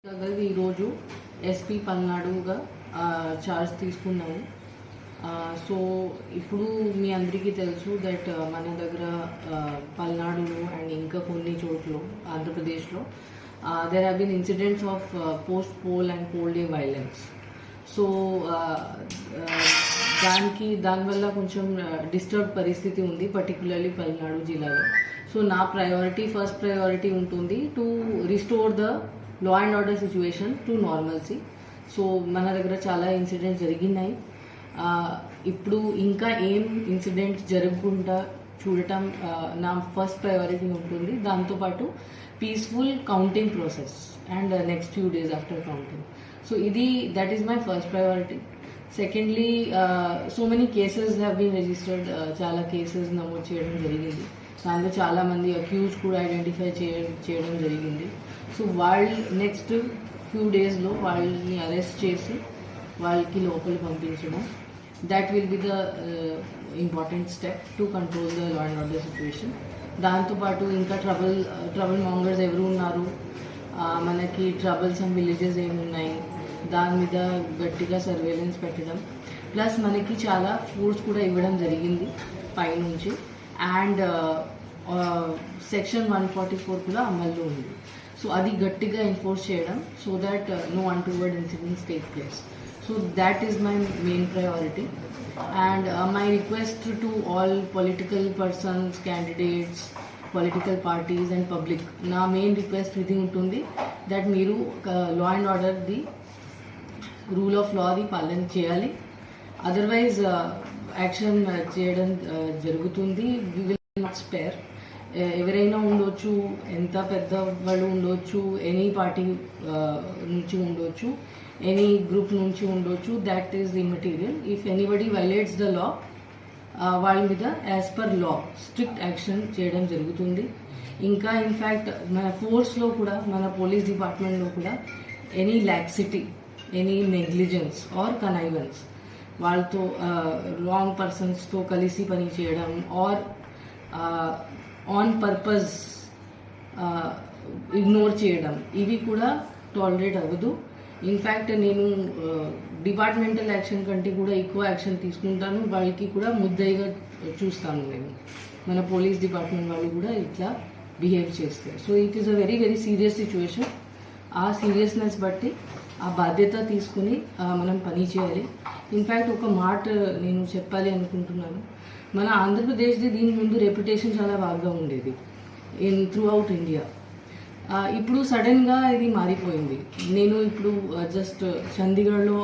ఈరోజు SP పల్నాడుగా charge తీసుకున్నాము. So ఇప్పుడు మీ అందరికీ తెలుసు దట్ మన దగ్గర పల్నాడులో అండ్ ఇంకా కొన్ని చోట్ల ఆంధ్రప్రదేశ్లో there have been incidents of post poll and poll day violence. So దానివల్ల కొంచెం డిస్టర్బ్ పరిస్థితి ఉంది, పర్టికులర్లీ పల్నాడు జిల్లాలో. సో నా ఫస్ట్ ప్రయారిటీ ఉంటుంది to restore the law and order situation to normalcy. So మన దగ్గర చాలా ఇన్సిడెంట్స్ జరిగినాయి. ఇప్పుడు ఇంకా ఏం ఇన్సిడెంట్స్ జరగకుండా చూడటం నా ఫస్ట్ ప్రయారిటీ ఉంటుంది. దాంతోపాటు peaceful counting process and next few days after counting. So that is my first priority. Secondly, so many cases have been registered. చాలా కేసెస్ నమోదు చేయడం జరిగింది. దాంట్లో చాలామంది అక్యూజ్ కూడా ఐడెంటిఫై చేయడం జరిగింది. సో వాళ్ళు నెక్స్ట్ ఫ్యూ డేస్లో వాళ్ళని అరెస్ట్ చేసి వాళ్ళకి లోపల పంపించడం, that will be the important step to control the law and order situation. దాంతోపాటు ఇంకా ట్రబుల్ మాంగర్స్ ఎవరు ఉన్నారు, మనకి ట్రబుల్సమ్ విలేజెస్ ఏమున్నాయి, దాని మీద గట్టిగా సర్వేలెన్స్ పెట్టడం, ప్లస్ మనకి చాలా ఫోర్స్ కూడా ఇవ్వడం జరిగింది పైనుంచి. అండ్ సెక్షన్ 144 కూడా అమల్లో ఉంది. సో అది గట్టిగా ఎన్ఫోర్స్ చేయడం, so that no untoward incidents take place. So that is my main priority. And my request to all political persons, candidates, political parties and public, నా మెయిన్ రిక్వెస్ట్ ఇది ఉంటుంది that మీరు law and order the rule of లాది పాలన చేయాలి. Otherwise action చేయడం జరుగుతుంది. We will not spare. ఎవరైనా ఉండొచ్చు, ఎంత పెద్ద వాళ్ళు ఉండొచ్చు, ఎనీ పార్టీ నుంచి ఉండొచ్చు, ఎనీ గ్రూప్ నుంచి ఉండొచ్చు, that is immaterial. If anybody violates the law, వాళ్ళ మీద as per law strict action చేయడం జరుగుతుంది. ఇంకా ఇన్ఫ్యాక్ట్ మన ఫోర్స్లో కూడా, మన పోలీస్ డిపార్ట్మెంట్లో కూడా any laxity, any negligence are connivance, వాళ్ళతో రాంగ్ పర్సన్స్తో కలిసి పని చేయడం ఆర్ ఆన్ పర్పస్ ఇగ్నోర్ చేయడం, ఇవి కూడా టాలరేట్ అవ్వదు. ఇన్ఫ్యాక్ట్ నేను డిపార్ట్మెంటల్ యాక్షన్ కంటే కూడా ఎక్కువ యాక్షన్ తీసుకుంటాను. వాళ్ళకి కూడా ముద్దయిగా చూస్తాను నేను. మన పోలీస్ డిపార్ట్మెంట్ వాళ్ళు కూడా ఇట్లా బిహేవ్ చేస్తారు. So it is a very very serious situation. ఆ సీరియస్నెస్ బట్టి ఆ బాధ్యత తీసుకుని మనం పని చేయాలి. ఇన్ఫ్యాక్ట్ ఒక మాట నేను చెప్పాలి అనుకుంటున్నాను. మన ఆంధ్రప్రదేశ్ది దీని ముందు రెప్యుటేషన్ చాలా బాగా ఉండేది త్రూ అవుట్ ఇండియా. ఇప్పుడు సడన్గా ఇది మారిపోయింది. నేను ఇప్పుడు జస్ట్ చండీగఢ్లో